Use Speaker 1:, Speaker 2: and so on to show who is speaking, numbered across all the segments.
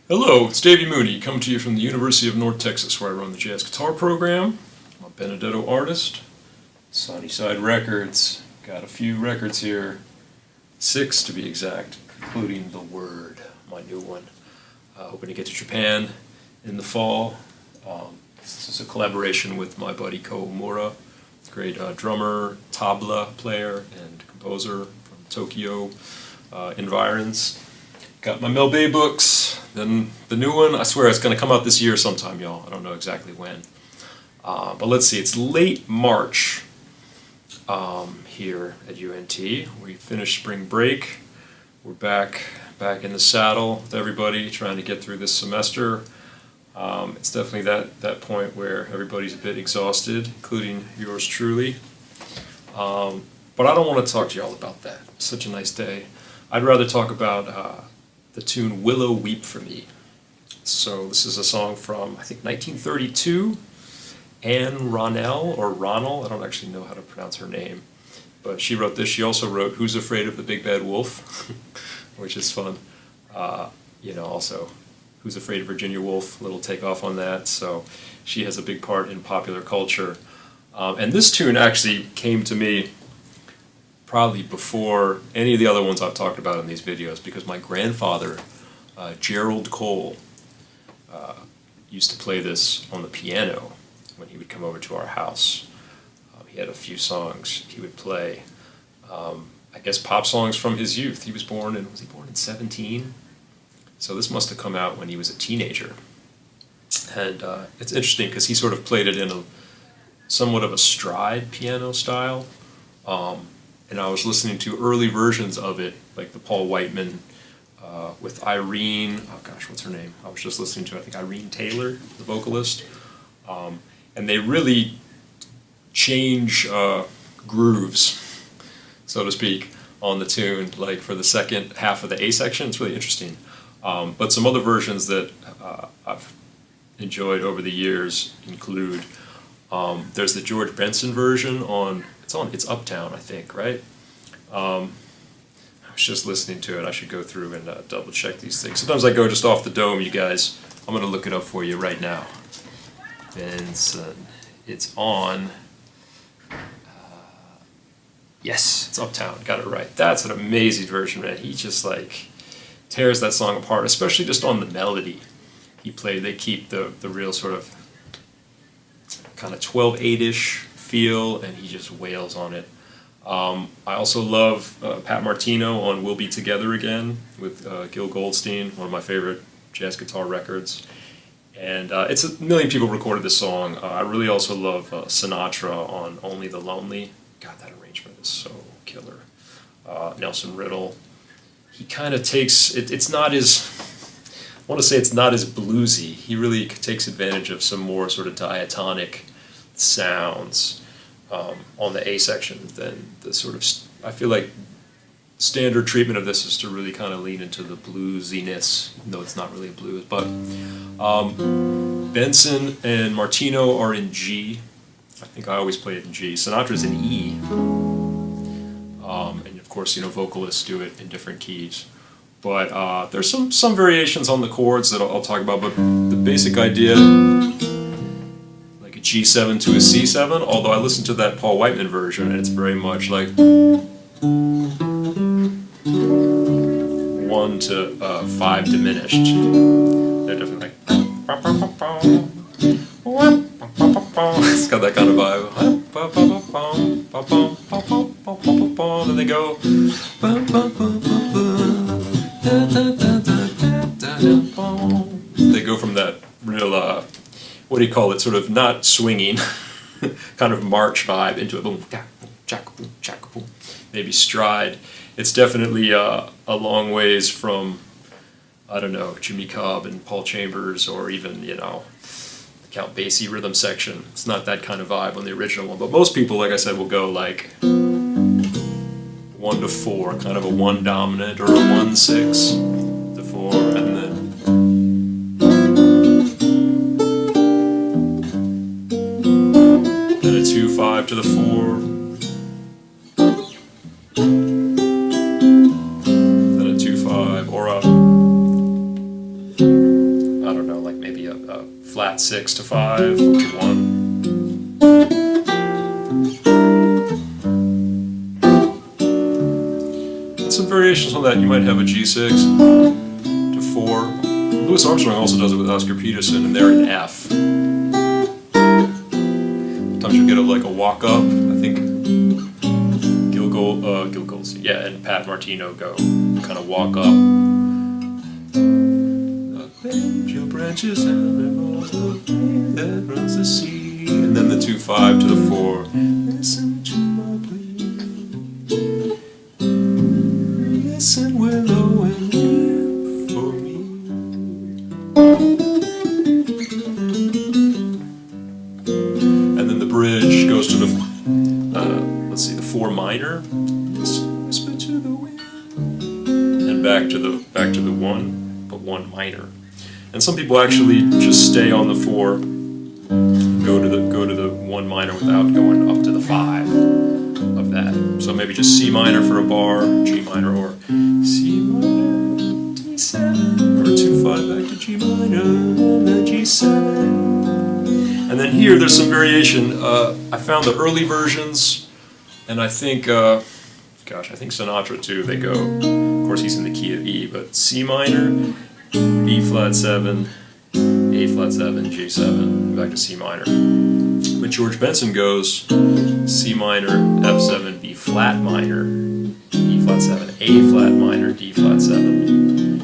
Speaker 1: Hello, it's Davy Mooney, coming to you from the University of North Texas, where I run the jazz guitar program. I'm a Benedetto artist, Sunnyside Records. Got a few records here, 6 to be exact, including The Word, my new one. Hoping to get to Japan in the fall. This is a collaboration with my buddy Ko Omura, great drummer, tabla player, and composer from Tokyo environs. Got my Mel Bay books, then the new one, I swear it's going to come out this year sometime, y'all. I don't know exactly when. But let's see, it's late March here at UNT. We finished spring break. We're back in the saddle with everybody, trying to get through this semester. It's definitely that point where everybody's a bit exhausted, including yours truly. But I don't want to talk to y'all about that. It's such a nice day. I'd rather talk about the tune Willow Weep for Me. So this is a song from, I think, 1932. Ann Ronell, or Ronell, I don't actually know how to pronounce her name. But she wrote this. She also wrote Who's Afraid of the Big Bad Wolf, which is fun. Also, Who's Afraid of Virginia Woolf, little takeoff on that. So she has a big part in popular culture. And this tune actually came to me probably before any of the other ones I've talked about in these videos, because my grandfather, Gerald Cole, used to play this on the piano when he would come over to our house. He had a few songs he would play. I guess pop songs from his youth. Was he born in 17? So this must have come out when he was a teenager. And it's interesting because he sort of played it in a somewhat of a stride piano style. And I was listening to early versions of it, like the Paul Whiteman with Irene, oh gosh, what's her name? I was just listening to, I think, Irene Taylor, the vocalist. And they really change grooves, so to speak, on the tune. Like for the second half of the A section, it's really interesting. But some other versions that I've enjoyed over the years include, there's the George Benson version it's Uptown, I think, right? I was just listening to it. I should go through and double check these things. Sometimes I go just off the dome, you guys. I'm going to look it up for you right now. Benson. It's on. Yes, it's Uptown. Got it right. That's an amazing version, man. He just tears that song apart, especially just on the melody. They keep the real sort of kind of 12/8-ish feel, and he just wails on it. I also love Pat Martino on We'll Be Together Again with Gil Goldstein, one of my favorite jazz guitar records. And it's a million people recorded this song. I really also love Sinatra on Only the Lonely. God, that arrangement is so killer. Nelson Riddle. He kind of takes, it's not as bluesy. He really takes advantage of some more sort of diatonic sounds on the A section than the sort of, I feel like standard treatment of this is to really kind of lean into the bluesiness, though it's not really a blues. But Benson and Martino are in G. I think I always play it in G. Sinatra's in E. And of course, vocalists do it in different keys. But there's some variations on the chords that I'll talk about, but the basic idea, like a G7 to a C7, although I listened to that Paul Whiteman version, and it's very much like 1 to 5 diminished. They're definitely like, it's got that kind of vibe. Then they go, from that real, what do you call it, sort of not swinging, kind of march vibe into a boom, chaka boom, chaka boom, maybe stride. It's definitely a long ways from, I don't know, Jimmy Cobb and Paul Chambers, or even, Count Basie rhythm section. It's not that kind of vibe on the original one, but most people, like I said, will go like 1 to 4, kind of a 1 dominant or a 1/6 to 4, and then a 2/5 to the 4. Then a 2/5 or a flat 6 to 5 to 1. And some variations on that. You might have a G6 to 4. Louis Armstrong also does it with Oscar Peterson, and they're in F. Sometimes you get like a walk up. I think Gil Goldstein, yeah, and Pat Martino go kind of walk up. Your branches and that runs the sea, and then the 2-5 to the 4. Listen to my plea. Listen, Willow, and weep for me. And then the bridge goes to the let's see, the 4 minor. Whisper to the wind, and back to the 1, but 1 minor. And some people actually just stay on the 4, go to the 1 minor without going up to the 5 of that. So maybe just C minor for a bar, G minor, or C minor, D7, or 2-5 back to G minor, and then G7. And then here, there's some variation. I found the early versions, and I think, I think Sinatra too. They go, of course, he's in the key of E, but C minor, B flat 7, A flat 7, G7, back to C minor. But George Benson goes C minor, F7, B flat minor, E flat 7, A flat minor, D flat 7.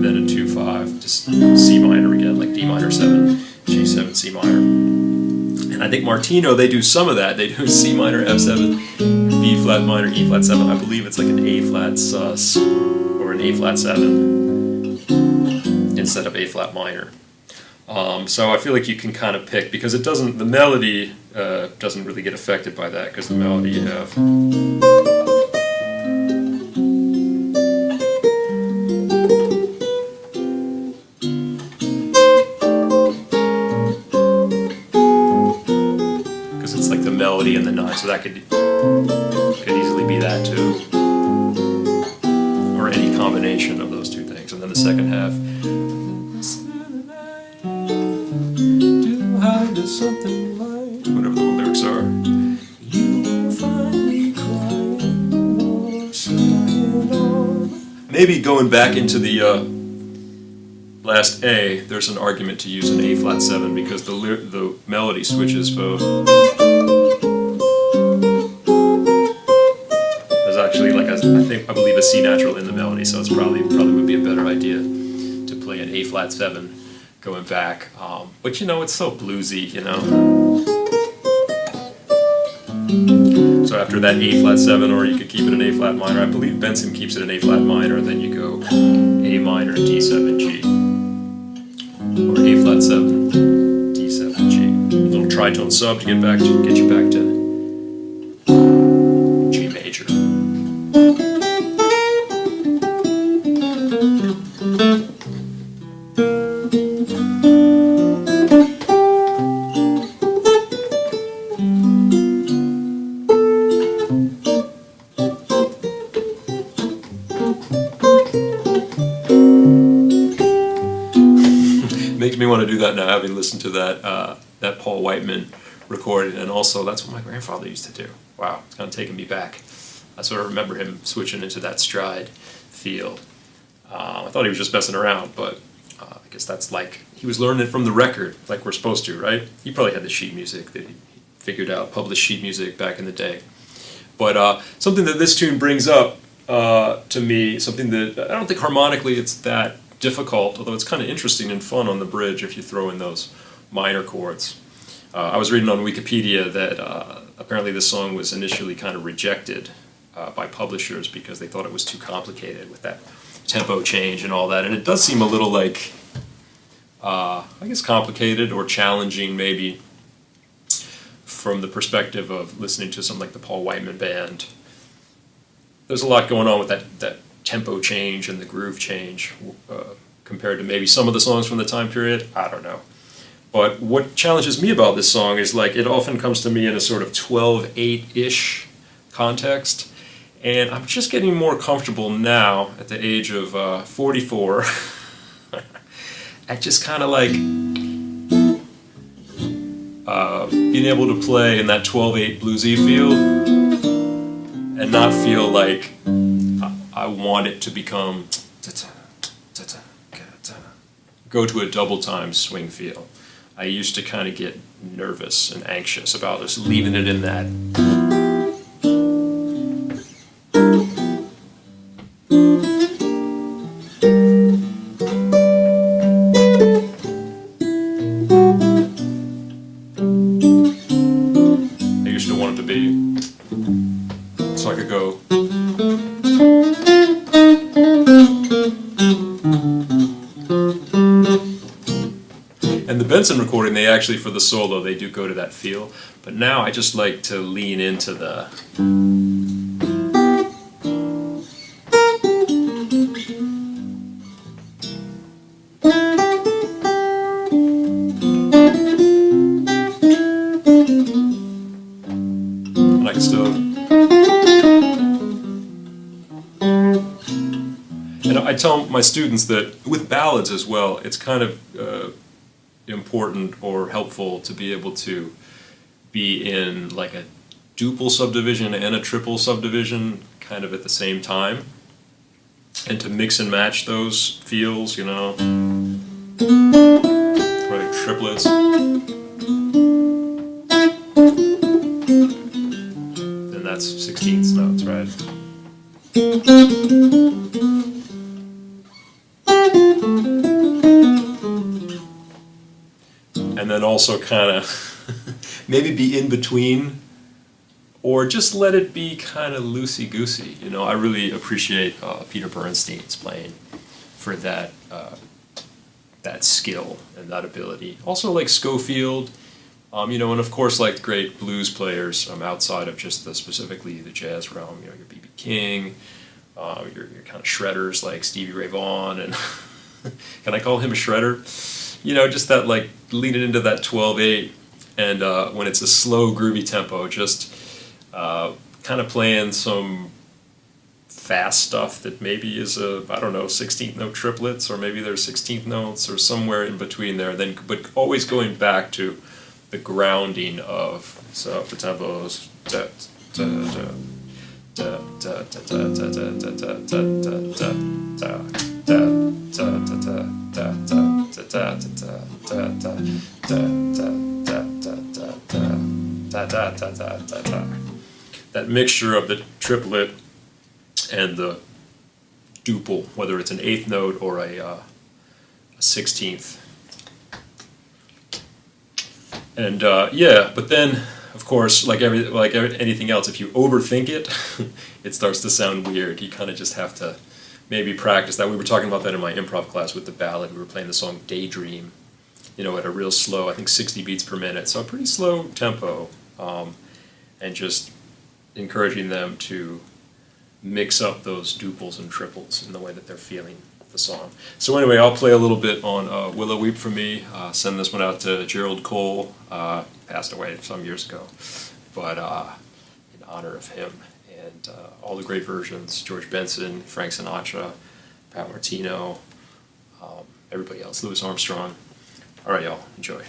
Speaker 1: Then a 2-5, just C minor again, like D minor 7, G7, C minor. And I think Martino, they do some of that. They do C minor, F7, B flat minor, E flat 7. I believe it's like an A flat sus or an A flat 7 instead of A flat minor. So I feel like you can kind of pick, because it doesn't, the melody doesn't really get affected by that, because the melody you have. Because it's like the melody and the 9, so that could easily be that too. Or any combination of those two things. And then the second half. Something like whatever the lyrics are. You will find me crying, sighing. Maybe going back into the last A, there's an argument to use an A flat 7 because the melody switches both. There's actually like I believe a C natural in the melody, so it's probably would be a better idea to play an A flat 7. Going back, but you know, it's so bluesy, you know. So after that A flat 7, or you could keep it an A flat minor. I believe Benson keeps it an A flat minor, then you go A minor, D7, G, or A flat 7, D7, G. A little tritone sub to get you back to G major. Makes me want to do that now, having listened to that Paul Whiteman recording, and also that's what my grandfather used to do. Wow, it's kind of taking me back. I sort of remember him switching into that stride feel. I thought he was just messing around, but I guess that's like he was learning it from the record, like we're supposed to, right? He probably had the sheet music that he figured out, published sheet music back in the day. But something that this tune brings up to me, something that I don't think harmonically it's that difficult, although it's kind of interesting and fun on the bridge if you throw in those minor chords. I was reading on Wikipedia that apparently this song was initially kind of rejected by publishers because they thought it was too complicated with that tempo change and all that, and it does seem a little like, I guess, complicated or challenging maybe from the perspective of listening to something like the Paul Whiteman Band. There's a lot going on with that tempo change and the groove change compared to maybe some of the songs from the time period. I don't know. But what challenges me about this song is like it often comes to me in a sort of 12/8-ish context, and I'm just getting more comfortable now at the age of 44 at just kind of like being able to play in that 12/8 bluesy feel and not feel like I want it to become go to a double time swing feel. I used to kind of get nervous and anxious about just leaving it in that. I used to want it to be so I could go. And the Benson recording, they actually, for the solo, they do go to that feel. But now I just like to lean into the... And I can still... And I tell my students that with ballads as well, it's kind of... important or helpful to be able to be in like a duple subdivision and a triple subdivision kind of at the same time, and to mix and match those feels, you know, or like triplets. Then that's 16th notes, right? And then also kind of maybe be in between, or just let it be kind of loosey-goosey. You know, I really appreciate Peter Bernstein's playing for that that skill and that ability. Also like Schofield, you know, and of course like great blues players outside of just specifically the jazz realm. You know, your B.B. King, your kind of shredders like Stevie Ray Vaughan, and can I call him a shredder? You know, just that like leaning into that 12/8, and when it's a slow groovy tempo, just kind of playing some fast stuff that maybe is I don't know, 16th note triplets, or maybe there's 16th notes or somewhere in between there. Then, but always going back to the grounding of the tempos. That mixture of the triplet and the duple, whether it's an 8th note or a 16th. And yeah, but then of course, like anything else, if you overthink it, it starts to sound weird. You kind of just have to maybe practice that. We were talking about that in my improv class with the ballad. We were playing the song Daydream, you know, at a real slow, I think 60 beats per minute, so a pretty slow tempo, and just encouraging them to mix up those duples and triples in the way that they're feeling the song. So anyway, I'll play a little bit on Willow Weep for me. Send this one out to Gerald Cole, passed away some years ago, but in honor of him. And all the great versions, George Benson, Frank Sinatra, Pat Martino, everybody else, Louis Armstrong. All right, y'all, enjoy.